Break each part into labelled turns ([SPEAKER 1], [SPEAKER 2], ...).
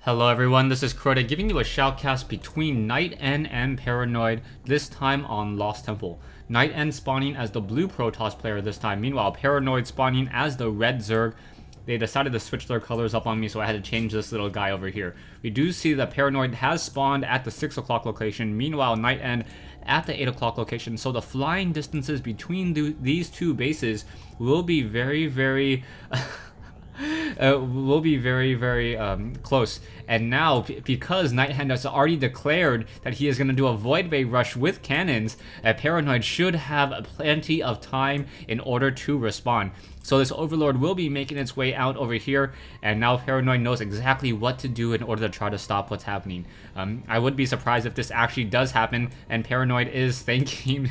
[SPEAKER 1] Hello everyone, this is Crota giving you a shoutcast between NightEnd and Paranoid, this time on Lost Temple. NightEnd spawning as the blue Protoss player this time, meanwhile Paranoid spawning as the red Zerg. They decided to switch their colors up on me, so I had to change this little guy over here. We do see that Paranoid has spawned at the 6 o'clock location, meanwhile NightEnd at the 8 o'clock location, so the flying distances between these two bases will be very close. And now, because NightEnd has already declared that he is going to do a Void Bay rush with cannons, Paranoid should have plenty of time in order to respond. So this Overlord will be making its way out over here, and now Paranoid knows exactly what to do in order to try to stop what's happening. I would be surprised if this actually does happen, and Paranoid is thinking...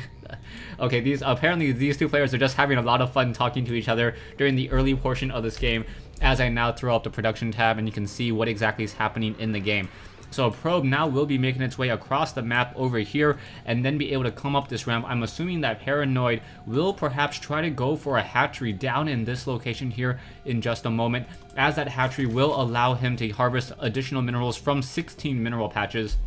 [SPEAKER 1] Okay, apparently these two players are just having a lot of fun talking to each other during the early portion of this game, as I now throw up the production tab and you can see what exactly is happening in the game. So a probe now will be making its way across the map over here and then be able to come up this ramp. I'm assuming that Paranoid will perhaps try to go for a hatchery down in this location here in just a moment, as that hatchery will allow him to harvest additional minerals from 16 mineral patches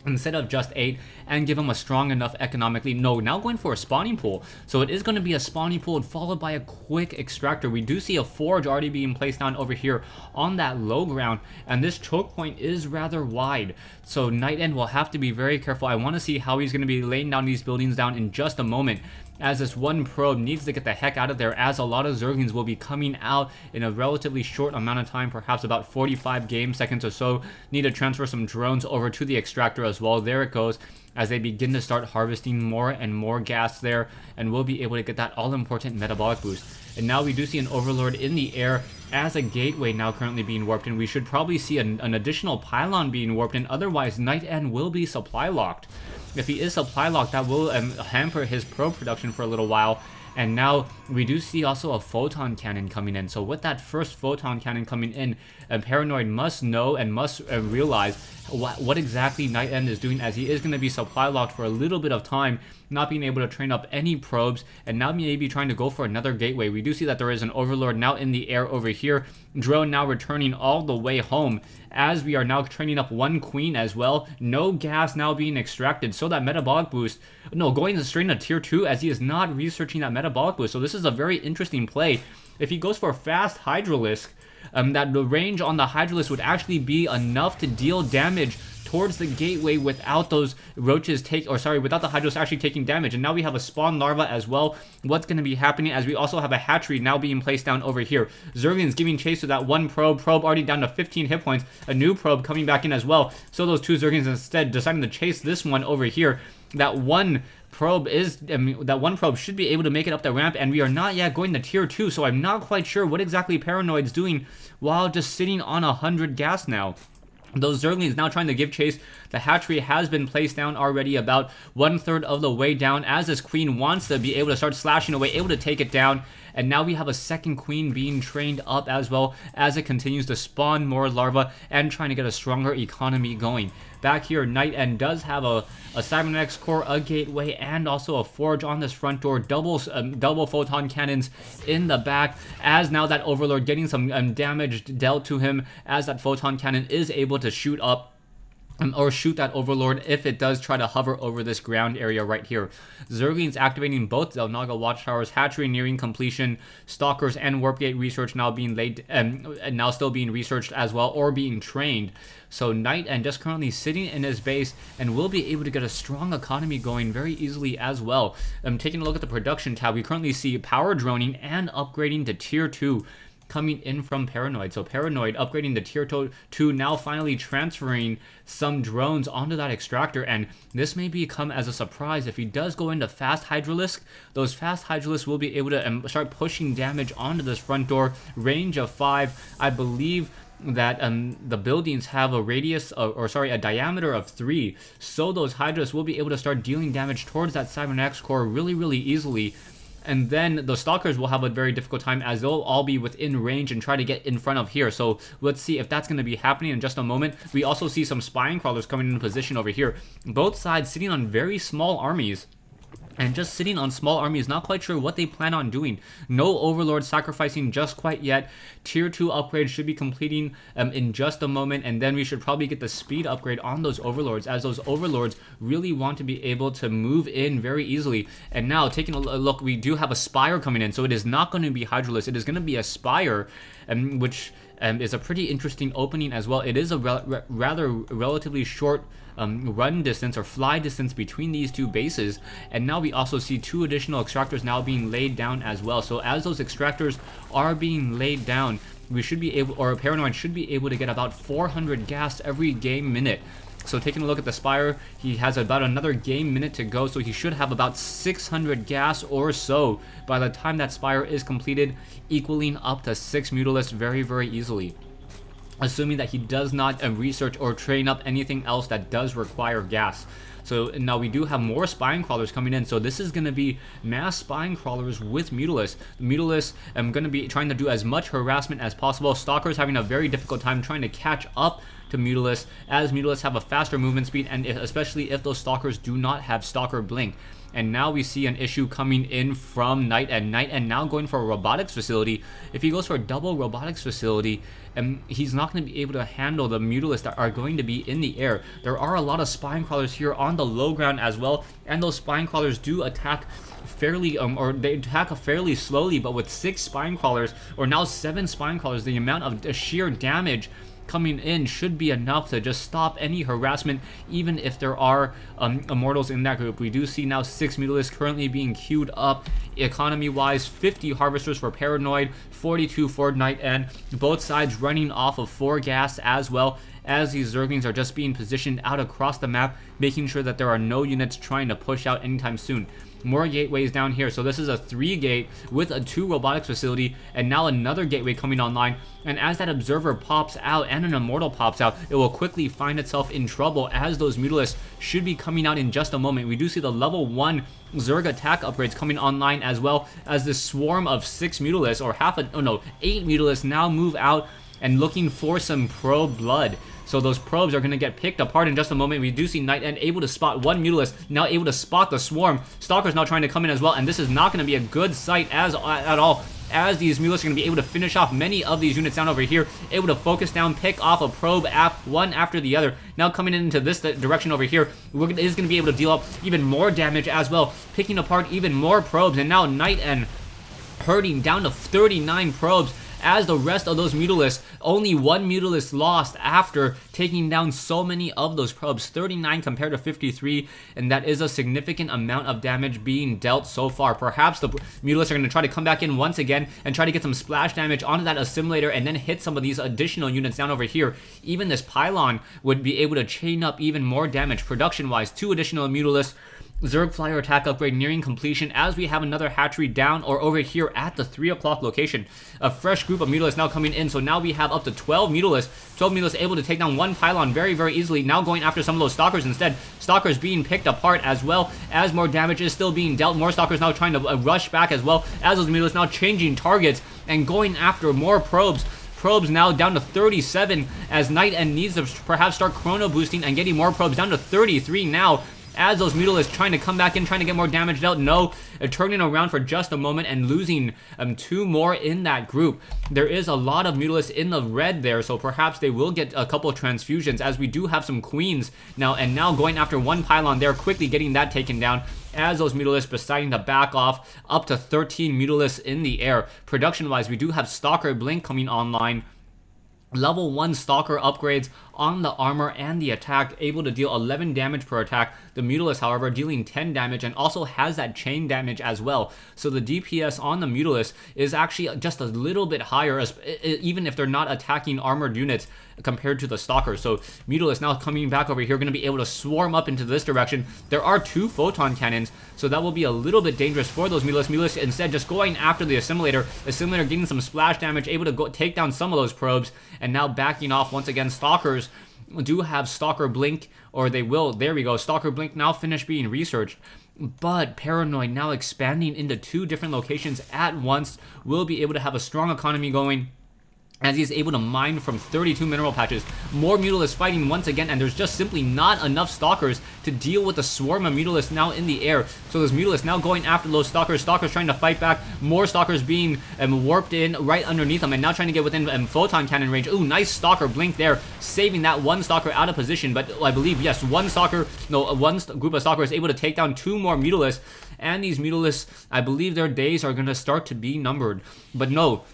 [SPEAKER 1] instead of just 8, and give him a strong enough economically. No, now going for a spawning pool. So it is going to be a spawning pool followed by a quick extractor. We do see a forge already being placed down over here on that low ground, and this choke point is rather wide. So NightEnd will have to be very careful. I want to see how he's going to be laying down these buildings down in just a moment, as this one probe needs to get the heck out of there, as a lot of Zerglings will be coming out in a relatively short amount of time, perhaps about 45 game seconds or so. Need to transfer some drones over to the extractor as well. There it goes, as they begin to start harvesting more and more gas there, and we'll be able to get that all-important metabolic boost. And now we do see an Overlord in the air as a gateway now currently being warped, and we should probably see an additional pylon being warped, and otherwise NightEnd will be supply locked. If he is supply locked, that will hamper his probe production for a little while. And now we do see also a photon cannon coming in. So with that first photon cannon coming in, Paranoid must know and must realize what exactly NightEnd is doing, as he is going to be supply locked for a little bit of time, not being able to train up any probes, and now maybe trying to go for another gateway. We do see that there is an Overlord now in the air over here. Drone now returning all the way home, as we are now training up one queen as well. No gas now being extracted, so that metabolic boost, no, going straight into tier 2, as he is not researching that metabolic boost. So this is a very interesting play. If he goes for a fast Hydralisk, that the range on the Hydralisk would actually be enough to deal damage towards the gateway without those roaches without the Hydralisk actually taking damage. And now we have a spawn larva as well. What's going to be happening, as we also have a hatchery now being placed down over here. Zerglings giving chase to that one probe already down to 15 hit points. A new probe coming back in as well. So those two Zerglings instead deciding to chase this one over here. That one probe should be able to make it up the ramp, and we are not yet going to tier 2, so I'm not quite sure what exactly Paranoid's doing while just sitting on 100 gas now. Those Zerglings now trying to give chase. The hatchery has been placed down already, about 1/3 of the way down, as this queen wants to be able to start slashing away, able to take it down. And now we have a second queen being trained up as well, as it continues to spawn more larvae and trying to get a stronger economy going. Back here, NightEnd does have a Cybernex core, a gateway, and also a forge on this front door. Double photon cannons in the back, as now that Overlord getting some damage dealt to him, as that photon cannon is able to shoot up or shoot that Overlord if it does try to hover over this ground area right here. Zerglings activating both Zelnaga watchtowers, hatchery nearing completion, stalkers and warp gate research now being laid, and now still being researched as well, or being trained. So NightEnd just currently sitting in his base and will be able to get a strong economy going very easily as well. Taking a look at the production tab, we currently see power droning and upgrading to tier 2 coming in from Paranoid. So Paranoid upgrading the tier 2, now finally transferring some drones onto that extractor, and this may become as a surprise if he does go into fast Hydralisk. Those fast Hydralisks will be able to start pushing damage onto this front door, range of 5. I believe that the buildings have a radius a diameter of 3, so those Hydralisks will be able to start dealing damage towards that Cybernex core really easily. And then the stalkers will have a very difficult time, as they'll all be within range and try to get in front of here. So let's see if that's going to be happening in just a moment. We also see some spine crawlers coming into position over here. Both sides sitting on very small armies. and just sitting on small armies, not quite sure what they plan on doing. No Overlord sacrificing just quite yet. Tier 2 upgrades should be completing in just a moment, and then we should probably get the speed upgrade on those Overlords, as those Overlords really want to be able to move in very easily. And now, taking a look, we do have a Spire coming in, so it is not going to be Hydralisk, it is going to be a Spire, which is a pretty interesting opening as well. It is a rather relatively short run distance or fly distance between these two bases, and now we also see 2 additional extractors now being laid down as well. So as those extractors are being laid down, we should be able, or Paranoid should be able to get about 400 gas every game minute. So taking a look at the Spire, he has about another game minute to go, so he should have about 600 gas or so by the time that Spire is completed, equaling up to 6 Mutalisks very, very easily, assuming that he does not research or train up anything else that does require gas. So now we do have more Spine Crawlers coming in, so this is going to be mass Spine Crawlers with Mutalisks. Mutalisks going to be trying to do as much harassment as possible. Stalkers having a very difficult time trying to catch up to Mutalisks, as Mutalisks have a faster movement speed, and especially if those Stalkers do not have Stalker Blink. And now we see an issue coming in from NightEnd. NightEnd now going for a robotics facility. If he goes for a double robotics facility, he's not going to be able to handle the Mutalisks that are going to be in the air. There are a lot of Spine Crawlers here on the low ground as well, and those Spine Crawlers do attack fairly, or they attack fairly slowly, but with 6 Spine Crawlers, or now 7 Spine Crawlers, the amount of sheer damage coming in should be enough to just stop any harassment, even if there are Immortals in that group. We do see now 6 Mutalisks currently being queued up. Economy-wise, 50 Harvesters for Paranoid, 42 for NightEnd, both sides running off of 4 gas as well, as these Zerglings are just being positioned out across the map, making sure that there are no units trying to push out anytime soon. More gateways down here, so this is a 3 gate with a 2 robotics facility, and now another gateway coming online. And as that observer pops out and an immortal pops out, it will quickly find itself in trouble, as those Mutalisks should be coming out in just a moment. We do see the level 1 Zerg attack upgrades coming online, as well as this swarm of 6 Mutalisks, or 8 Mutalisks now move out and looking for some probe blood. So those probes are going to get picked apart in just a moment. We do see NightEnd able to spot 1 Mutalisk, now able to spot the swarm. Stalker's now trying to come in as well, and this is not going to be a good sight at all, as these Mutalisks are going to be able to finish off many of these units down over here, able to focus down, pick off a probe one after the other. Now coming into this direction over here, is going to be able to deal up even more damage as well, picking apart even more probes, and now NightEnd hurting down to 39 probes, as the rest of those Mutalisks, only 1 Mutalisk lost after taking down so many of those probes, 39 compared to 53, and that is a significant amount of damage being dealt so far. Perhaps the Mutalisks are going to try to come back in once again and try to get some splash damage onto that assimilator and then hit some of these additional units down over here. Even this pylon would be able to chain up even more damage production-wise. 2 additional Mutalisks. Zerg Flyer attack upgrade nearing completion, as we have another hatchery down or over here at the 3 o'clock location. A fresh group of Mutalisks now coming in, so now we have up to 12 Mutalisks. 12 Mutalisks able to take down 1 pylon very, very easily. Now going after some of those Stalkers instead. Stalkers being picked apart, as well as more damage is still being dealt. More Stalkers now trying to rush back as well, as those Mutalisks now changing targets and going after more probes. Probes now down to 37, as NightEnd needs to perhaps start chrono boosting and getting more probes down to 33 now, as those Mutalisks trying to come back in, trying to get more damage dealt. No, turning around for just a moment and losing 2 more in that group. There is a lot of Mutalisks in the red there, so perhaps they will get a couple of transfusions, as we do have some Queens now, and now going after 1 pylon there, quickly getting that taken down, as those Mutalisks deciding to back off. Up to 13 Mutalisks in the air. Production-wise, we do have Stalker Blink coming online. Level 1 Stalker upgrades on the armor and the attack, able to deal 11 damage per attack. The Mutalisk, however, dealing 10 damage and also has that chain damage as well. So the DPS on the Mutalisk is actually just a little bit higher, even if they're not attacking armored units compared to the Stalkers. So Mutalisk now coming back over here, going to be able to swarm up into this direction. There are 2 photon cannons, so that will be a little bit dangerous for those Mutalisks. Mutalisk instead just going after the assimilator. Assimilator getting some splash damage, able to go take down some of those probes, and now backing off once again. Stalkers do have Stalker Blink, or they will. There we go. Stalker Blink now finished being researched. But Paranoid now expanding into 2 different locations at once will be able to have a strong economy going. as he is able to mine from 32 mineral patches. More Mutalisks fighting once again, and there's just simply not enough Stalkers to deal with the swarm of Mutalisks now in the air. So there's Mutalisks now going after those Stalkers. Stalkers trying to fight back. More Stalkers being warped in right underneath them, and now trying to get within Photon Cannon range. Ooh, nice Stalker blink there, saving that one Stalker out of position. But I believe, yes, one group of Stalkers is able to take down 2 more Mutalisks. And these Mutalisks, I believe their days are going to start to be numbered. But no,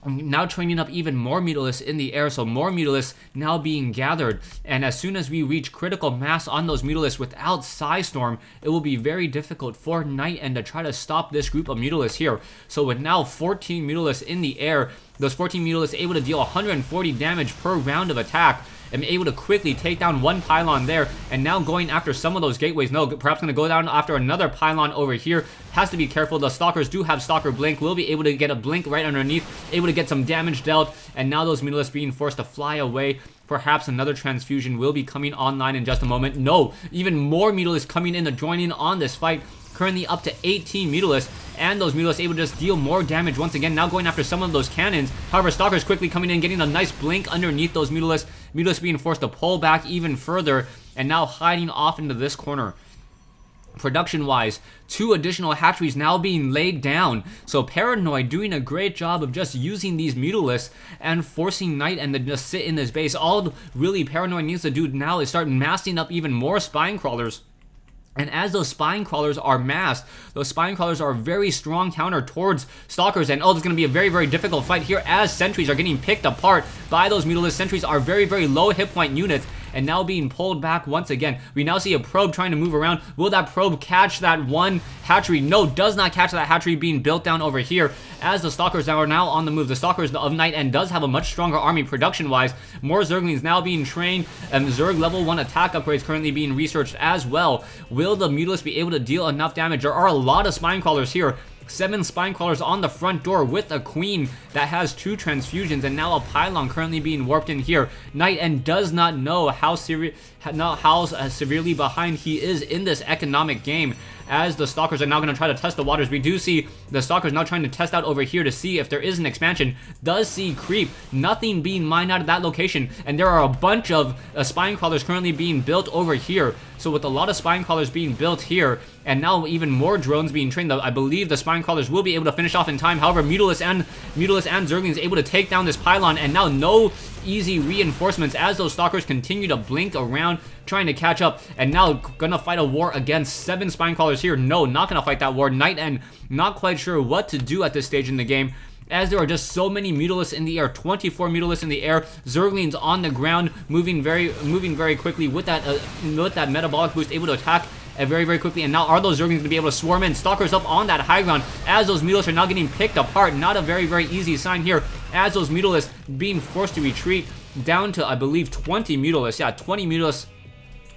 [SPEAKER 1] now training up even more Mutalisks in the air, so more Mutalisks now being gathered. And as soon as we reach critical mass on those Mutalisks without Psystorm, it will be very difficult for NightEnd to try to stop this group of Mutalisks here. So with now 14 Mutalisks in the air, those 14 Mutalisks able to deal 140 damage per round of attack, and able to quickly take down one pylon there, and now going after some of those gateways. No, perhaps going to go down after another pylon over here. Has to be careful. The Stalkers do have Stalker Blink. Will be able to get a blink right underneath, able to get some damage dealt, and now those Mutalisks being forced to fly away. Perhaps another transfusion will be coming online in just a moment. No, even more Mutalisks coming in to join in on this fight. Currently up to 18 Mutalisks, and those Mutalisks able to just deal more damage once again, now going after some of those cannons. However, Stalkers quickly coming in, getting a nice blink underneath those Mutalisks. Mutalisks being forced to pull back even further, and now hiding off into this corner. Production-wise, 2 additional hatcheries now being laid down. So Paranoid doing a great job of just using these Mutalisks and forcing NightEnd to just sit in this base. All really Paranoid needs to do now is start massing up even more Spine Crawlers. And as those Spine Crawlers are massed, those Spine Crawlers are a very strong counter towards Stalkers. And there's going to be a very, very difficult fight here as sentries are getting picked apart by those Mutalisks. Sentries are very, very low hit point units, and now being pulled back once again. We now see a probe trying to move around. Will that probe catch that one hatchery? No, does not catch that hatchery being built down over here, as the Stalkers are now on the move. The Stalkers of NightEnd does have a much stronger army production-wise. More Zerglings now being trained, and Zerg level 1 attack upgrades currently being researched as well. Will the Mutalisks be able to deal enough damage? There are a lot of Spine Crawlers here. 7 Spine Crawlers on the front door with a Queen that has 2 transfusions, and now a pylon currently being warped in here. NightEnd does not know how severely behind he is in this economic game, as the Stalkers are now going to try to test the waters. We do see the Stalkers now trying to test out over here to see if there is an expansion. Does see creep, nothing being mined out of that location, and there are a bunch of Spine Crawlers currently being built over here. So with a lot of Spine Crawlers being built here, and now even more drones being trained, I believe the Spine Crawlers will be able to finish off in time. However, Mutalisks and Zerglings able to take down this pylon, and now no easy reinforcements as those Stalkers continue to blink around, trying to catch up, and now gonna fight a war against 7 Spine Crawlers here. No, not gonna fight that war. NightEnd not quite sure what to do at this stage in the game, as there are just so many Mutalisks in the air. 24 Mutalisks in the air. Zerglings on the ground, moving very quickly with that metabolic boost, able to attack very, very quickly. And now are those Zerglings going to be able to swarm in? Stalkers up on that high ground as those Mutalisks are now getting picked apart. Not a very, very easy sign here, as those Mutalisks being forced to retreat down to, I believe, 20 Mutalisks. Yeah, 20 Mutalisks.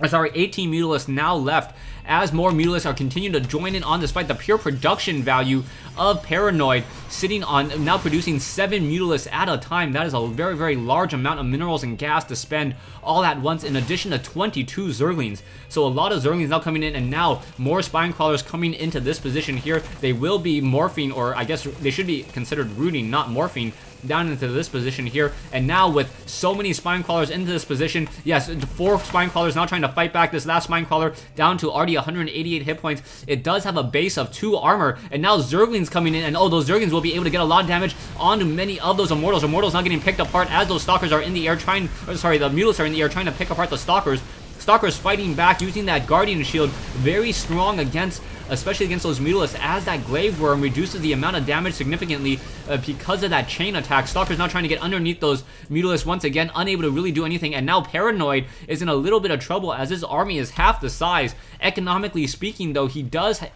[SPEAKER 1] Sorry, 18 Mutalisks now left, as more Mutalisks are continuing to join in on this fight. The pure production value of Paranoid sitting on now producing 7 Mutalisks at a time. That is a very, very large amount of minerals and gas to spend all at once, in addition to 22 Zerglings. So a lot of Zerglings now coming in, and now more Spine Crawlers coming into this position here. They will be morphing, or I guess they should be considered rooting, not morphing, down into this position here. And now with so many Spine Crawlers into this position, yes, 4 Spine Crawlers now trying to fight back this last Spine Crawler down to already 188 hit points. It does have a base of 2 armor, and now Zerglings coming in, and those Zerglings will be able to get a lot of damage onto many of those Immortals. Immortals now getting picked apart as those Stalkers are in the air the Mutalisks are in the air trying to pick apart the Stalkers. Stalkers fighting back using that Guardian Shield, very strong against, especially against those Mutalisks, as that Glaive Worm reduces the amount of damage significantly because of that chain attack. Stalkers now trying to get underneath those Mutalisks once again, unable to really do anything. And now Paranoid is in a little bit of trouble, as his army is half the size. Economically speaking, though, he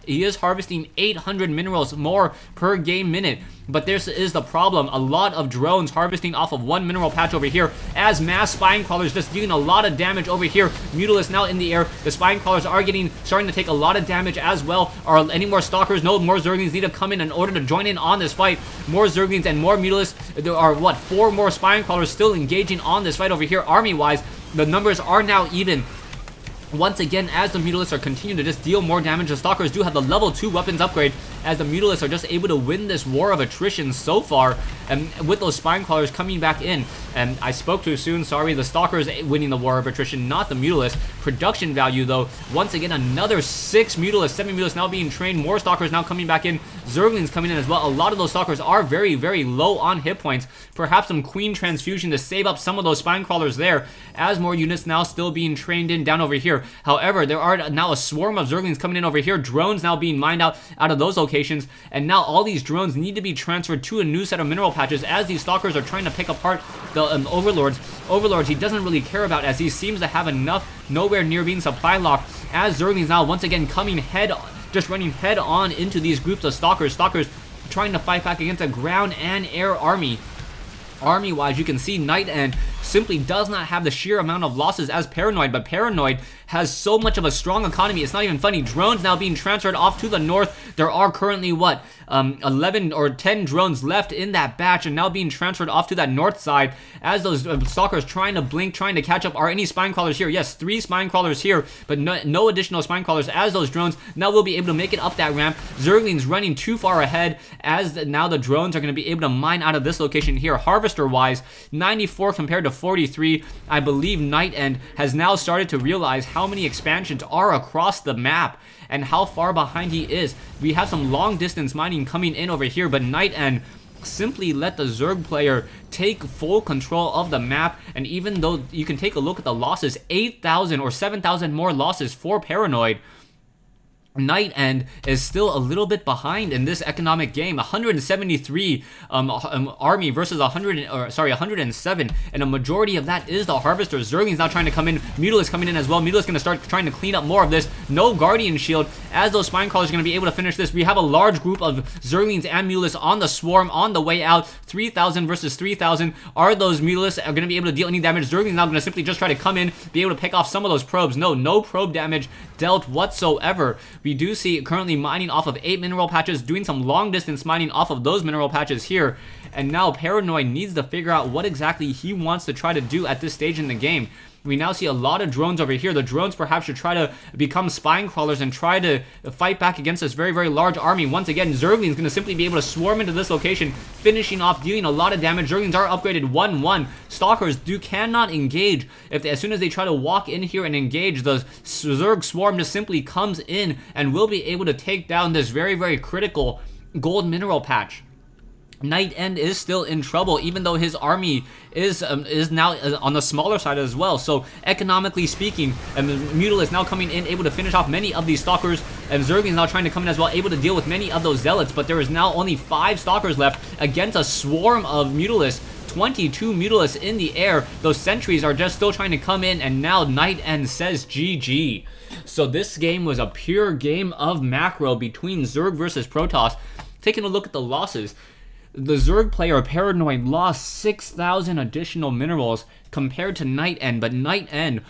[SPEAKER 1] is harvesting 800 minerals more per game minute. But this is the problem. A lot of drones harvesting off of 1 mineral patch over here, as mass Spine Crawlers just dealing a lot of damage over here. Mutalisks now in the air. The Spine Crawlers are starting to take a lot of damage as well. Are any more Stalkers? No, more Zerglings need to come in order to join in on this fight. More Zerglings and more Mutalisks. There are, what, 4 more Spine Crawlers still engaging on this fight over here. Army-wise, the numbers are now even. Once again, as the Mutalisks are continuing to just deal more damage, the Stalkers do have the level 2 weapons upgrade, as the Mutalisks are just able to win this war of attrition so far, and with those Spine Crawlers coming back in. And I spoke too soon, sorry, the Stalkers winning the war of attrition, not the Mutalisks. Production value though, once again, another 6 Mutalisks, 7 Mutalisks now being trained, more Stalkers now coming back in, Zerglings coming in as well. A lot of those Stalkers are very, very low on hit points. Perhaps some Queen Transfusion to save up some of those Spine Crawlers there, as more units now still being trained in down over here. However, there are now a swarm of Zerglings coming in over here, drones now being mined out of those locations, and now all these drones need to be transferred to a new set of mineral patches as these Stalkers are trying to pick apart the Overlords. Overlords he doesn't really care about, as he seems to have enough, nowhere near being supply locked, as Zerglings now once again coming just running head on into these groups of Stalkers. Stalkers trying to fight back against a ground and air army. Army-wise, you can see NightEnd simply does not have the sheer amount of losses as Paranoid, but Paranoid has so much of a strong economy, it's not even funny. Drones now being transferred off to the north. There are currently, what, 11 or 10 drones left in that batch, and now being transferred off to that north side as those Stalkers trying to blink, trying to catch up. Are any Spine Crawlers here? Yes, 3 Spine Crawlers here, but no additional Spine Crawlers, as those drones now will be able to make it up that ramp. Zerglings running too far ahead, as now the drones are going to be able to mine out of this location here. Harvester-wise, 94 compared to 43. I believe NightEnd has now started to realize how many expansions are across the map and how far behind he is. We have some long distance mining coming in over here, but NightEnd simply let the Zerg player take full control of the map. And even though you can take a look at the losses, 8,000 or 7,000 more losses for Paranoid, NightEnd is still a little bit behind in this economic game. 173 army versus 107, and a majority of that is the Harvesters. Zerglings now trying to come in, Mutalisks coming in as well. Mutalisks going to start trying to clean up more of this. No Guardian Shield, as those Spine Crawlers are going to be able to finish this. We have a large group of Zerglings and Mutalisks on the swarm on the way out. 3,000 versus 3,000. Are those Mutalisks going to be able to deal any damage? Zerglings now going to simply just try to come in, be able to pick off some of those probes. No probe damage dealt whatsoever. We do see currently mining off of 8 mineral patches, doing some long distance mining off of those mineral patches here, and now Paranoid needs to figure out what exactly he wants to try to do at this stage in the game. We now see a lot of drones over here. The drones perhaps should try to become Spine Crawlers and try to fight back against this very, very large army. Once again, Zerglings is going to simply be able to swarm into this location, finishing off, dealing a lot of damage. Zerglings are upgraded 1-1. Stalkers cannot engage. As soon as they try to walk in here and engage, the Zerg swarm just simply comes in and will be able to take down this very, very critical gold mineral patch. NightEnd is still in trouble, even though his army is now on the smaller side as well. So economically speaking, Mutalisks now coming in, able to finish off many of these Stalkers, and Zerglings now trying to come in as well, able to deal with many of those Zealots. But there is now only 5 Stalkers left against a swarm of Mutalisks. 22 Mutalisks in the air. Those sentries are just still trying to come in, and now NightEnd says GG. So this game was a pure game of macro between Zerg versus Protoss. Taking a look at the losses, the Zerg player Paranoid lost 6,000 additional minerals compared to NightEnd, but NightEnd,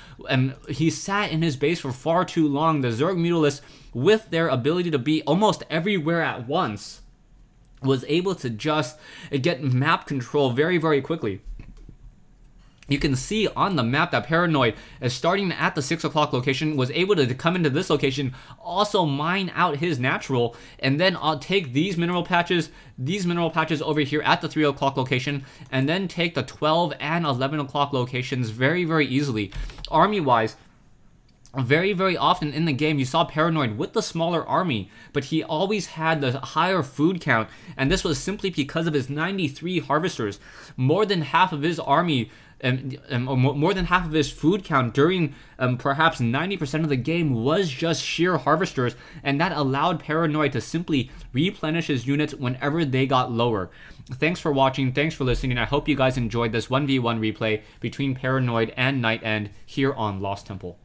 [SPEAKER 1] he sat in his base for far too long. The Zerg Mutalisks, with their ability to be almost everywhere at once, was able to just get map control very, very quickly. You can see on the map that Paranoid is starting at the 6 o'clock location, was able to come into this location, also mine out his natural, and then I'll take these mineral patches over here at the 3 o'clock location, and then take the 12 and 11 o'clock locations very, very easily. Army-wise, very, very often in the game, you saw Paranoid with the smaller army, but he always had the higher food count, and this was simply because of his 93 Harvesters. More than half of his army, more than half of his food count during perhaps 90% of the game was just sheer Harvesters, and that allowed Paranoid to simply replenish his units whenever they got lower. Thanks for watching, thanks for listening, I hope you guys enjoyed this 1v1 replay between Paranoid and NightEnd here on Lost Temple.